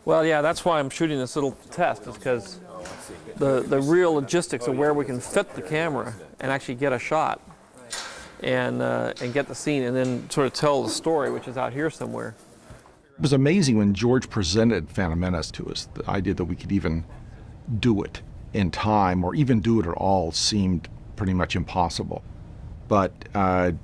Well, yeah, that's why I'm shooting this little test, is because the real logistics of where we can fit the camera and actually get a shot and get the scene and then sort of tell the story, which is out here somewhere. It was amazing when George presented Phantom Menace to us. The idea that we could even do it in time or even do it at all seemed pretty much impossible. But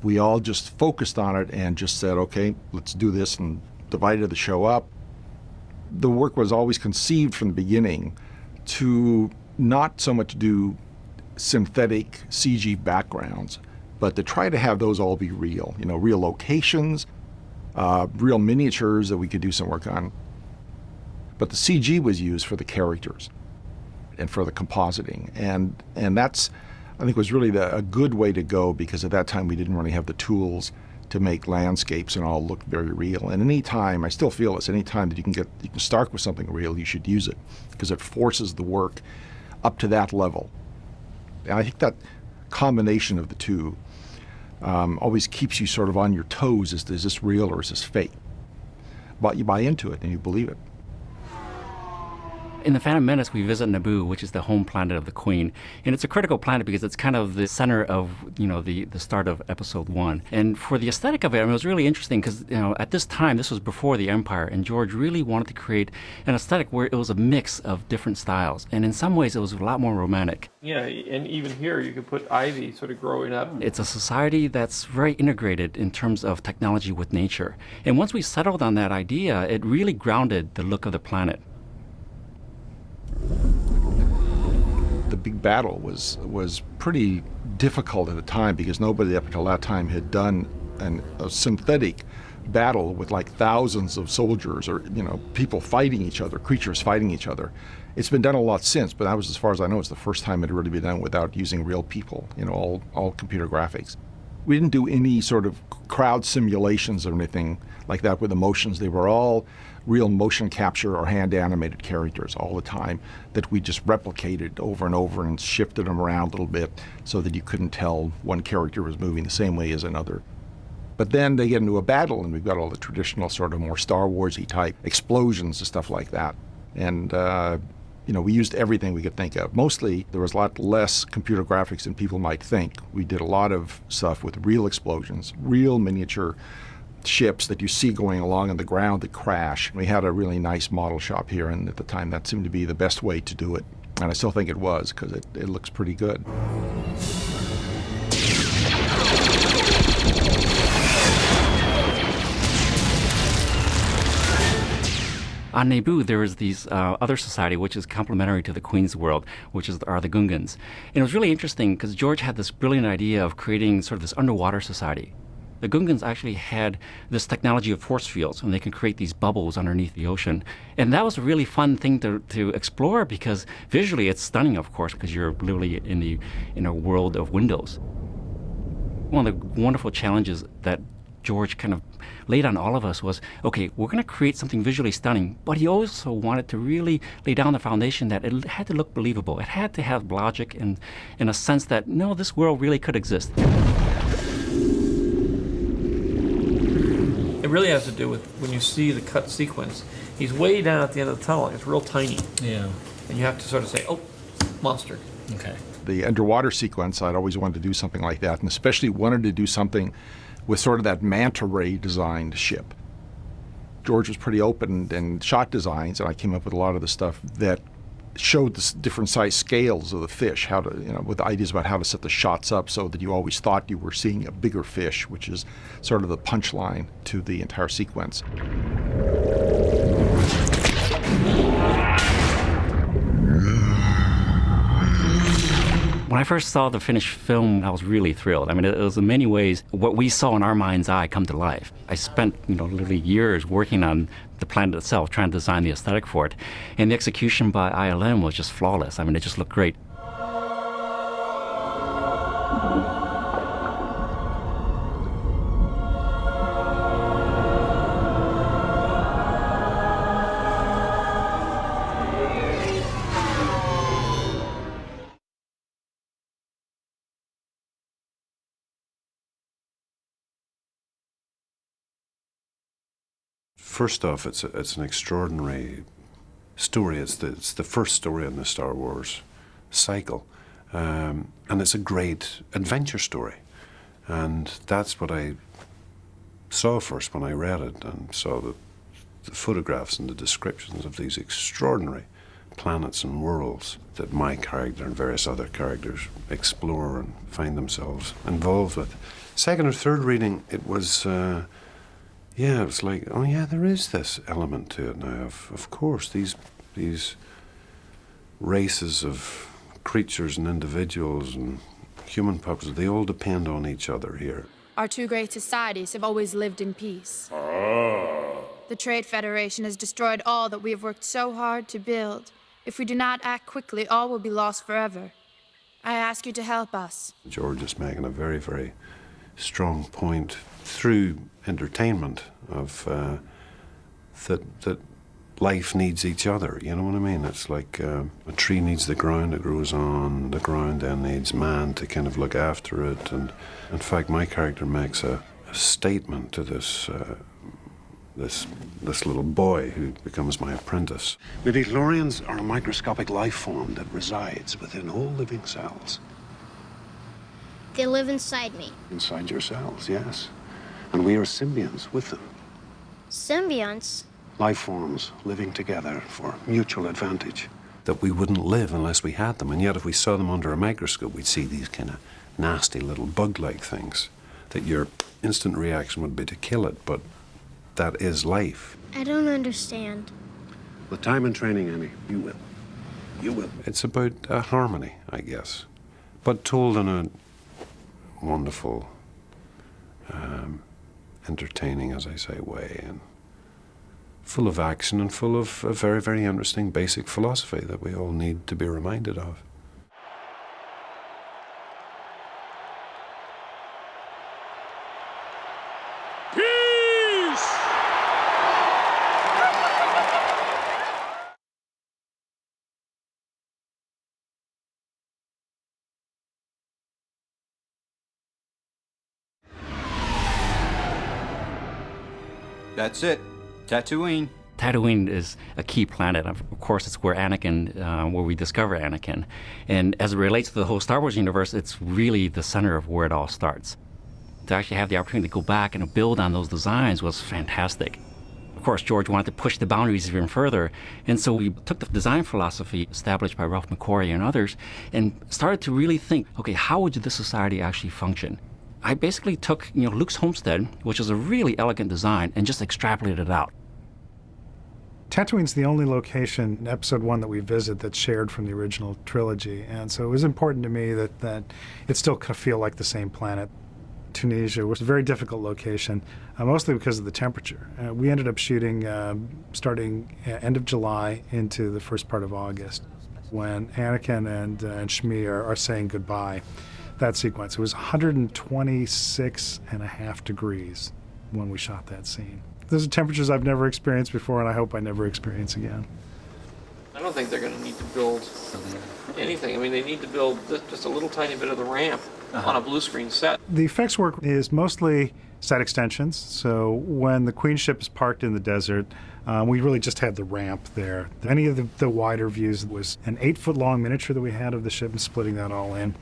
we all just focused on it and just said, okay, let's do this, and divided the show up. The work was always conceived from the beginning to not so much do synthetic CG backgrounds, but to try to have those all be real. You know, real locations, real miniatures that we could do some work on. But the CG was used for the characters and for the compositing. And that's, I think, was really a good way to go, because at that time we didn't really have the tools to make landscapes and all look very real. And any time, I still feel this, any time that you can start with something real, you should use it, because it forces the work up to that level. And I think that combination of the two always keeps you sort of on your toes. Is this real or is this fake? But you buy into it and you believe it. In The Phantom Menace, we visit Naboo, which is the home planet of the Queen. And it's a critical planet because it's kind of the center of, the start of Episode 1. And for the aesthetic of it, I mean, it was really interesting because, at this time, this was before the Empire, and George really wanted to create an aesthetic where it was a mix of different styles. And in some ways, it was a lot more romantic. Yeah, and even here, you could put ivy sort of growing up. It's a society that's very integrated in terms of technology with nature. And once we settled on that idea, it really grounded the look of the planet. The big battle was pretty difficult at the time, because nobody up until that time had done a synthetic battle with like thousands of soldiers or people fighting each other, creatures fighting each other. It's been done a lot since, but that was, as far as I know, it's the first time it had really been done without using real people, all computer graphics. We didn't do any sort of crowd simulations or anything like that with emotions. They were all real motion capture or hand animated characters all the time that we just replicated over and over and shifted them around a little bit so that you couldn't tell one character was moving the same way as another. But then they get into a battle and we've got all the traditional sort of more Star Wars-y type explosions and stuff like that. And we used everything we could think of. Mostly, there was a lot less computer graphics than people might think. We did a lot of stuff with real explosions, real miniature ships that you see going along on the ground that crash. We had a really nice model shop here, and at the time that seemed to be the best way to do it. And I still think it was, because it looks pretty good. On Naboo, there is these other society, which is complementary to the Queen's world, which are the Gungans. And it was really interesting because George had this brilliant idea of creating sort of this underwater society. The Gungans actually had this technology of force fields, and they can create these bubbles underneath the ocean. And that was a really fun thing to explore, because visually it's stunning, of course, because you're literally in a world of windows. One of the wonderful challenges that George kind of laid on all of us was, okay, we're going to create something visually stunning, but he also wanted to really lay down the foundation that it had to look believable. It had to have logic and in a sense that, no, this world really could exist. It really has to do with when you see the cut sequence. He's way down at the end of the tunnel. It's real tiny. Yeah. And you have to sort of say, oh, monster. Okay. The underwater sequence, I'd always wanted to do something like that, and especially wanted to do something with sort of that manta ray designed ship. George was pretty open and shot designs, and I came up with a lot of the stuff that showed the different size scales of the fish, how to, with ideas about how to set the shots up so that you always thought you were seeing a bigger fish, which is sort of the punchline to the entire sequence. When I first saw the finished film, I was really thrilled. I mean, it was in many ways what we saw in our mind's eye come to life. I spent, literally years working on the planet itself, trying to design the aesthetic for it. And the execution by ILM was just flawless. I mean, it just looked great. First off, it's an extraordinary story. It's the first story in the Star Wars cycle. And it's a great adventure story. And that's what I saw first when I read it and saw the photographs and the descriptions of these extraordinary planets and worlds that my character and various other characters explore and find themselves involved with. Second or third reading, it was, it was like, oh yeah, there is this element to it now. Of course, these races of creatures and individuals and human puppets, they all depend on each other here. Our two great societies have always lived in peace. The Trade Federation has destroyed all that we have worked so hard to build. If we do not act quickly, all will be lost forever. I ask you to help us. George is making a very, very strong point through entertainment of that life needs each other, you know what I mean? It's like a tree needs the ground it grows on, the ground then needs man to kind of look after it. And in fact, my character makes a statement to this little boy who becomes my apprentice. Midichlorians are a microscopic life form that resides within all living cells. They live inside me. Inside your cells, yes. And we are symbionts with them. Symbionts? Life forms living together for mutual advantage. That we wouldn't live unless we had them, and yet if we saw them under a microscope, we'd see these kind of nasty little bug-like things that your instant reaction would be to kill it, but that is life. I don't understand. With time and training, Annie, you will. You will. It's about harmony, I guess, but told in a wonderful, entertaining, as I say, way, and full of action and full of a very, very interesting basic philosophy that we all need to be reminded of. That's it. Tatooine. Tatooine is a key planet. Of course, it's where where we discover Anakin. And as it relates to the whole Star Wars universe, it's really the center of where it all starts. To actually have the opportunity to go back and build on those designs was fantastic. Of course, George wanted to push the boundaries even further, and so we took the design philosophy established by Ralph McQuarrie and others and started to really think, okay, how would this society actually function? I basically took Luke's homestead, which is a really elegant design, and just extrapolated it out. Tatooine's the only location in Episode 1 that we visit that's shared from the original trilogy, and so it was important to me that it still could feel like the same planet. Tunisia was a very difficult location, mostly because of the temperature. We ended up shooting starting end of July into the first part of August, when Anakin and Shmi are saying goodbye. That sequence, it was 126.5 degrees when we shot that scene. Those are temperatures I've never experienced before, and I hope I never experience again. I don't think they're going to need to build anything. I mean, they need to build just a little tiny bit of the ramp on a blue screen set. The effects work is mostly set extensions. So when the Queen ship is parked in the desert, we really just had the ramp there. Any of the wider views was an 8-foot-long miniature that we had of the ship and splitting that all in.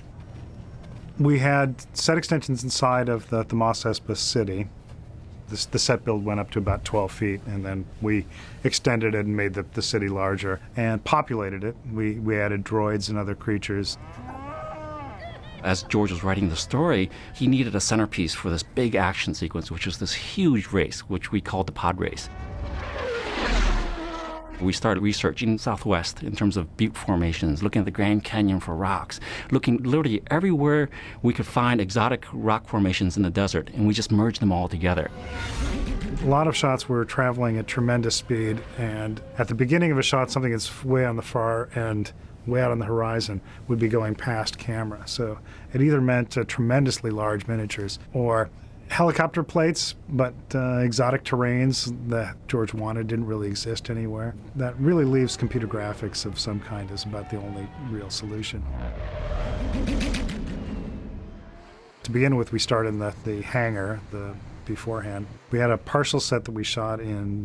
We had set extensions inside of the Mos Espa city. The set build went up to about 12 feet, and then we extended it and made the city larger and populated it. We added droids and other creatures. As George was writing the story, he needed a centerpiece for this big action sequence, which was this huge race, which we called the pod race. We started researching Southwest in terms of butte formations, looking at the Grand Canyon for rocks, looking literally everywhere we could find exotic rock formations in the desert, and we just merged them all together. A lot of shots were traveling at tremendous speed, and at the beginning of a shot, something that's way on the far end, way out on the horizon, would be going past camera. So it either meant tremendously large miniatures or helicopter plates, but exotic terrains that George wanted didn't really exist anywhere. That really leaves computer graphics of some kind as about the only real solution. To begin with, we started in the hangar beforehand. We had a partial set that we shot in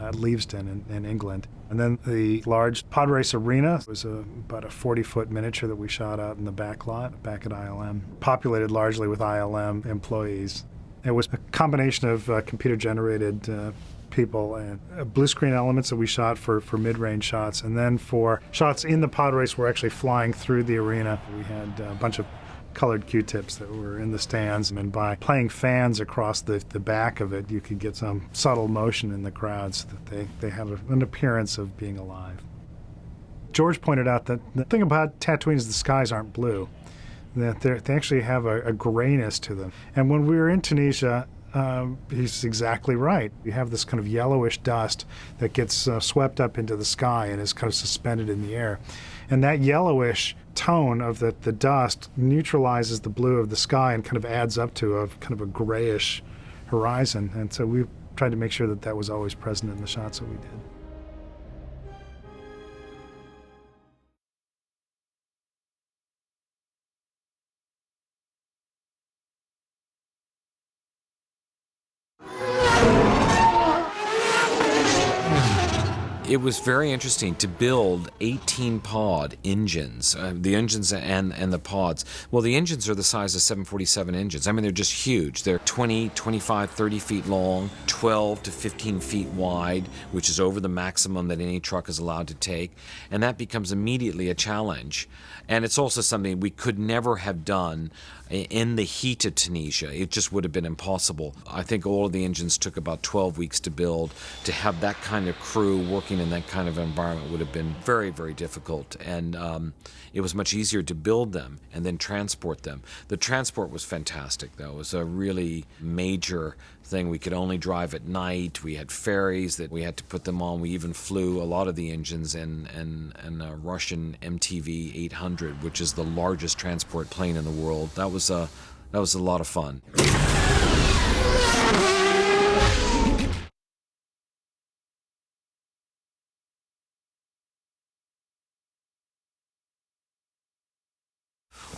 at Leavesden in England. And then the large pod race arena was about a 40-foot miniature that we shot out in the back lot, back at ILM, populated largely with ILM employees. It was a combination of computer-generated people and blue screen elements that we shot for mid-range shots. And then for shots in the pod race, we're actually flying through the arena. We had a bunch of colored Q-tips that were in the stands, and by playing fans across the back of it, you could get some subtle motion in the crowd so that they have an appearance of being alive. George pointed out that the thing about Tatooine is the skies aren't blue, that they actually have a grayness to them. And when we were in Tunisia, he's exactly right. You have this kind of yellowish dust that gets swept up into the sky and is kind of suspended in the air. And that yellowish tone of the dust neutralizes the blue of the sky and kind of adds up to a kind of a grayish horizon. And so we tried to make sure that that was always present in the shots that we did. It was very interesting to build 18-pod engines, the engines and the pods. Well, the engines are the size of 747 engines. I mean, they're just huge. They're 20, 25, 30 feet long, 12 to 15 feet wide, which is over the maximum that any truck is allowed to take. And that becomes immediately a challenge. And it's also something we could never have done in the heat of Tunisia. It just would have been impossible. I think all of the engines took about 12 weeks to build. To have that kind of crew working in that kind of environment would have been very, very difficult. And it was much easier to build them and then transport them. The transport was fantastic, though. It was a really major thing. We could only drive at night. We had ferries that we had to put them on. We even flew a lot of the engines in a Russian MTV 800, which is the largest transport plane in the world. That was a lot of fun.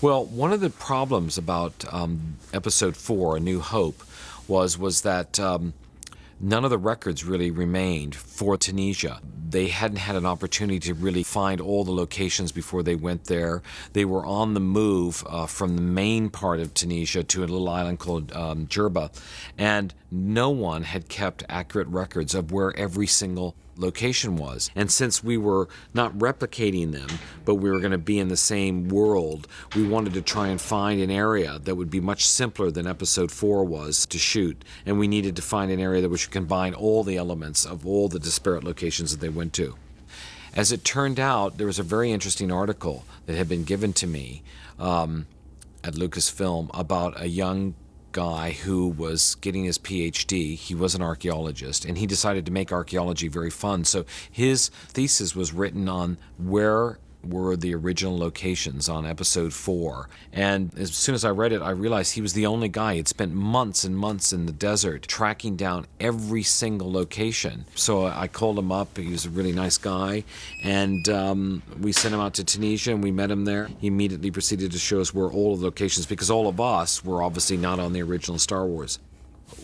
Well, one of the problems about Episode 4, A New Hope, was that none of the records really remained for Tunisia. They hadn't had an opportunity to really find all the locations before they went there. They were on the move from the main part of Tunisia to a little island called Jerba, and no one had kept accurate records of where every single location was. And since we were not replicating them, but we were going to be in the same world, we wanted to try and find an area that would be much simpler than Episode 4 was to shoot. And we needed to find an area that we should combine all the elements of all the disparate locations that they went to. As it turned out, there was a very interesting article that had been given to me at Lucasfilm about a young guy who was getting his PhD. He was an archaeologist, and he decided to make archaeology very fun. So his thesis was written on where were the original locations on Episode 4. And as soon as I read it, I realized he was the only guy. He'd spent months and months in the desert tracking down every single location. So I called him up. He was a really nice guy. And we sent him out to Tunisia, and we met him there. He immediately proceeded to show us where all of the locations, because all of us were obviously not on the original Star Wars.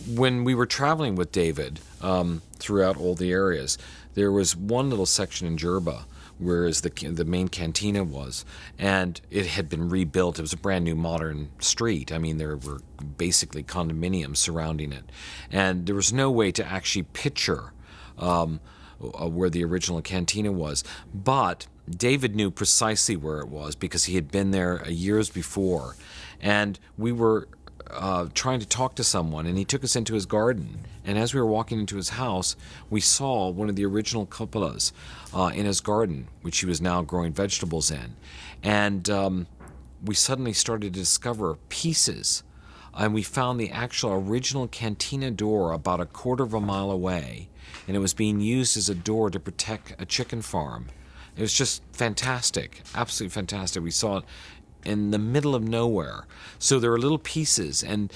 When we were traveling with David throughout all the areas, there was one little section in Jerba, whereas the main cantina was, and it had been rebuilt. It was a brand new modern street. I mean, there were basically condominiums surrounding it, and there was no way to actually picture where the original cantina was. But David knew precisely where it was because he had been there years before, and we were trying to talk to someone, and he took us into his garden. And as we were walking into his house, we saw one of the original cupolas in his garden, which he was now growing vegetables in. And we suddenly started to discover pieces, and we found the actual original cantina door about a quarter of a mile away, and it was being used as a door to protect a chicken farm. It was just fantastic, absolutely fantastic. We saw it in the middle of nowhere. So there were little pieces, and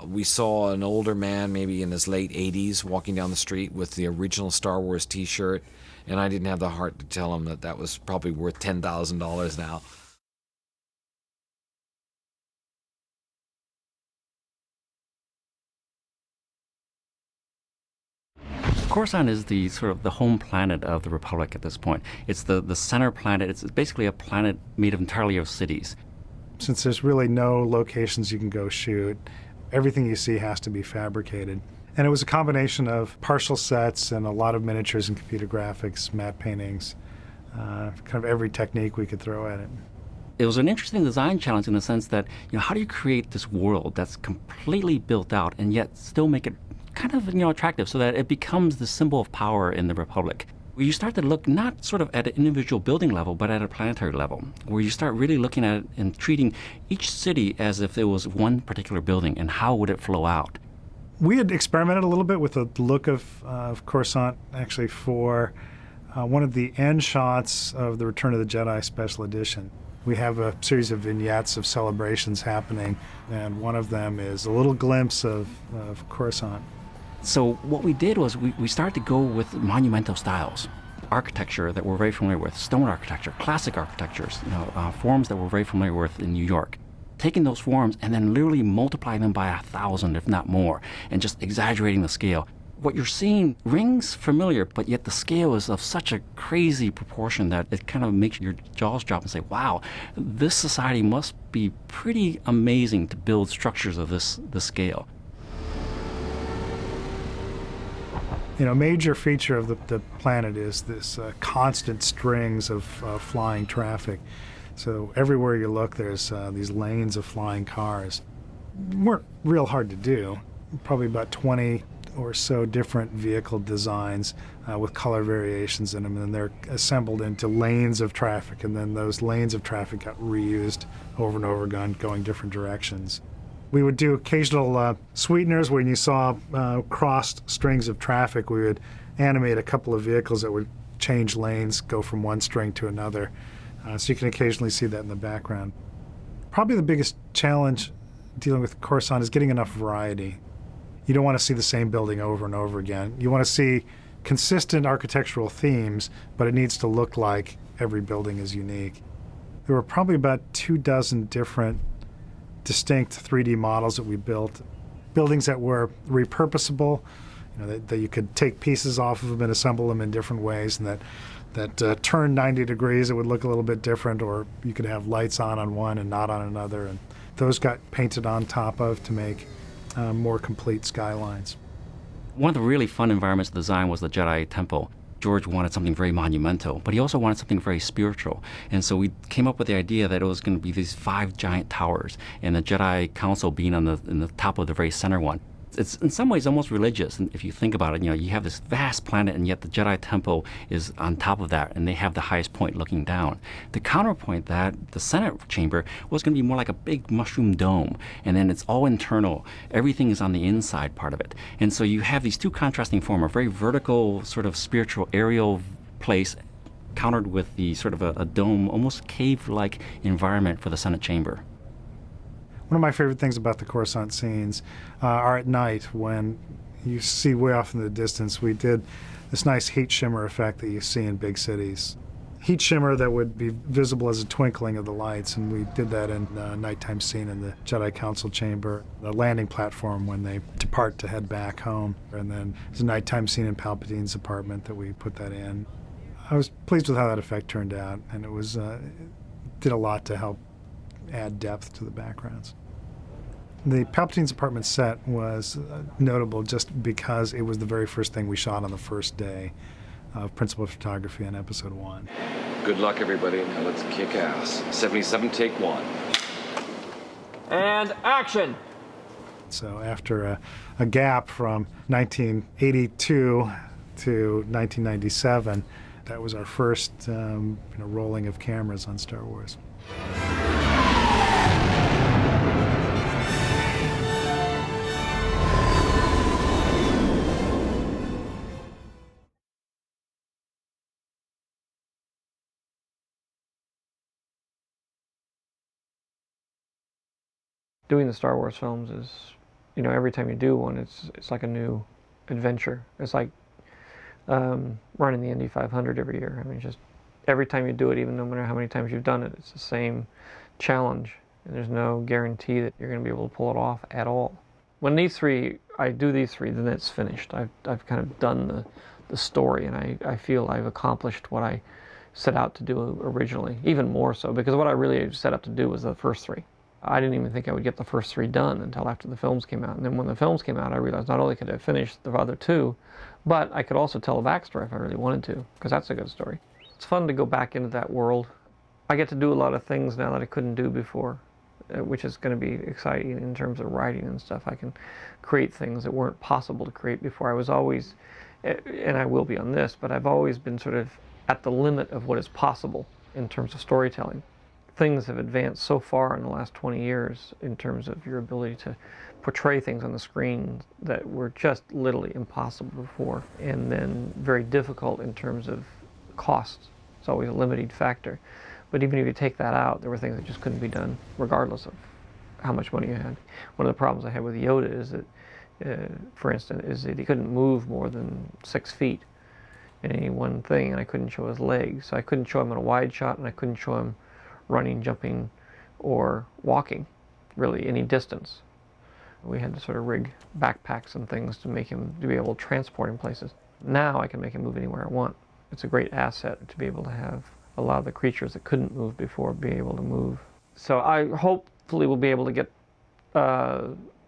we saw an older man, maybe in his late 80s, walking down the street with the original Star Wars t-shirt, and I didn't have the heart to tell him that that was probably worth $10,000 now. Coruscant is the sort of the home planet of the Republic at this point. It's the center planet. It's basically a planet made entirely of cities. Since there's really no locations you can go shoot, everything you see has to be fabricated. And it was a combination of partial sets and a lot of miniatures and computer graphics, matte paintings, kind of every technique we could throw at it. It was an interesting design challenge in the sense that, how do you create this world that's completely built out and yet still make it kind of, attractive so that it becomes the symbol of power in the Republic? Where you start to look not sort of at an individual building level, but at a planetary level, where you start really looking at it and treating each city as if it was one particular building and how would it flow out. We had experimented a little bit with the look of Coruscant, actually, for one of the end shots of the Return of the Jedi Special Edition. We have a series of vignettes of celebrations happening, and one of them is a little glimpse of Coruscant. So what we did was we started to go with monumental styles, architecture that we're very familiar with, stone architecture, classic architectures, forms that we're very familiar with in New York. Taking those forms and then literally multiplying them by 1,000, if not more, and just exaggerating the scale. What you're seeing rings familiar, but yet the scale is of such a crazy proportion that it kind of makes your jaws drop and say, wow, this society must be pretty amazing to build structures of this scale. A major feature of the planet is this constant strings of flying traffic. So everywhere you look, there's these lanes of flying cars. Weren't real hard to do. Probably about 20 or so different vehicle designs with color variations in them, and they're assembled into lanes of traffic, and then those lanes of traffic got reused over and over again, going different directions. We would do occasional sweeteners. When you saw crossed strings of traffic, we would animate a couple of vehicles that would change lanes, go from one string to another. So you can occasionally see that in the background. Probably the biggest challenge dealing with Coruscant is getting enough variety. You don't want to see the same building over and over again. You want to see consistent architectural themes, but it needs to look like every building is unique. There were probably about 24 different distinct 3D models that we built. Buildings that were repurposable, that you could take pieces off of them and assemble them in different ways, and that turned 90 degrees, it would look a little bit different, or you could have lights on one and not on another. And those got painted on top of to make more complete skylines. One of the really fun environments to design was the Jedi Temple. George wanted something very monumental, but he also wanted something very spiritual. And so we came up with the idea that it was going to be these 5 giant towers, and the Jedi Council being in the top of the very center one. It's in some ways almost religious, and if you think about it, you have this vast planet, and yet the Jedi Temple is on top of that, and they have the highest point looking down. To counterpoint that, the Senate chamber was going to be more like a big mushroom dome, and then it's all internal. Everything is on the inside part of it. And so you have these two contrasting forms, a very vertical, sort of spiritual aerial place, countered with the sort of a dome, almost cave-like environment for the Senate chamber. One of my favorite things about the Coruscant scenes are at night when you see way off in the distance. We did this nice heat shimmer effect that you see in big cities. Heat shimmer that would be visible as a twinkling of the lights, and we did that in a nighttime scene in the Jedi Council chamber, the landing platform when they depart to head back home. And then there's a nighttime scene in Palpatine's apartment that we put that in. I was pleased with how that effect turned out, and it did a lot to help add depth to the backgrounds. The Palpatine's apartment set was notable just because it was the very first thing we shot on the first day of principal photography on episode 1. Good luck, everybody. Now let's kick ass. 77, take 1. And action! So after a gap from 1982 to 1997, that was our first rolling of cameras on Star Wars. Doing the Star Wars films is, every time you do one, it's like a new adventure. It's like running the Indy 500 every year. I mean, just every time you do it, even no matter how many times you've done it, it's the same challenge. And there's no guarantee that you're going to be able to pull it off at all. When I do these three, then it's finished. I've kind of done the story, and I feel I've accomplished what I set out to do originally, even more so, because what I really set out to do was the first three. I didn't even think I would get the first three done until after the films came out. And then when the films came out, I realized not only could I finish the other two, but I could also tell a backstory if I really wanted to, because that's a good story. It's fun to go back into that world. I get to do a lot of things now that I couldn't do before, which is going to be exciting in terms of writing and stuff. I can create things that weren't possible to create before. I was always, and I will be on this, but I've always been sort of at the limit of what is possible in terms of storytelling. Things have advanced so far in the last 20 years in terms of your ability to portray things on the screen that were just literally impossible before, and then very difficult in terms of costs. It's always a limiting factor. But even if you take that out, there were things that just couldn't be done regardless of how much money you had. One of the problems I had with Yoda is that, for instance, is that he couldn't move more than 6 feet in any one thing, and I couldn't show his legs. So I couldn't show him in a wide shot, and I couldn't show him running, jumping, or walking, really, any distance. We had to sort of rig backpacks and things to make him, to be able to transport him places. Now I can make him move anywhere I want. It's a great asset to be able to have a lot of the creatures that couldn't move before be able to move. So I hopefully will be able to get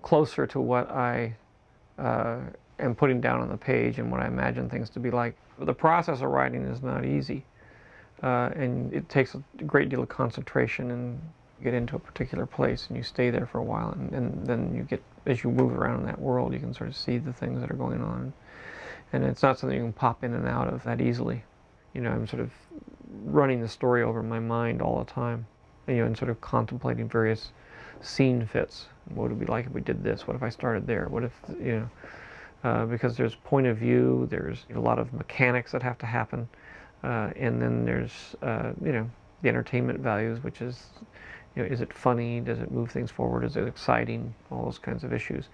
closer to what I am putting down on the page and what I imagine things to be like. The process of writing is not easy. And it takes a great deal of concentration, and you get into a particular place and you stay there for a while, and then you get, as you move around in that world, you can sort of see the things that are going on. And it's not something you can pop in and out of that easily. You know, I'm sort of running the story over in my mind all the time, and sort of contemplating various scene fits. What would it be like if we did this? What if I started there? What if, because there's point of view, there's a lot of mechanics that have to happen. And then there's, the entertainment values, which is, is it funny? Does it move things forward? Is it exciting? All those kinds of issues.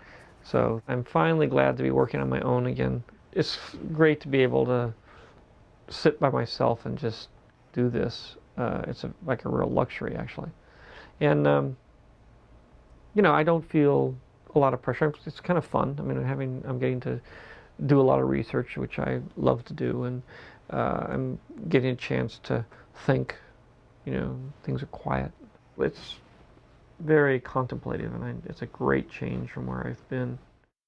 So I'm finally glad to be working on my own again. It's great to be able to sit by myself and just do this. It's like a real luxury, actually. And, I don't feel a lot of pressure. It's kind of fun. I mean, I'm getting to do a lot of research, which I love to do, and I'm getting a chance to think. Things are quiet. It's very contemplative, and it's a great change from where I've been.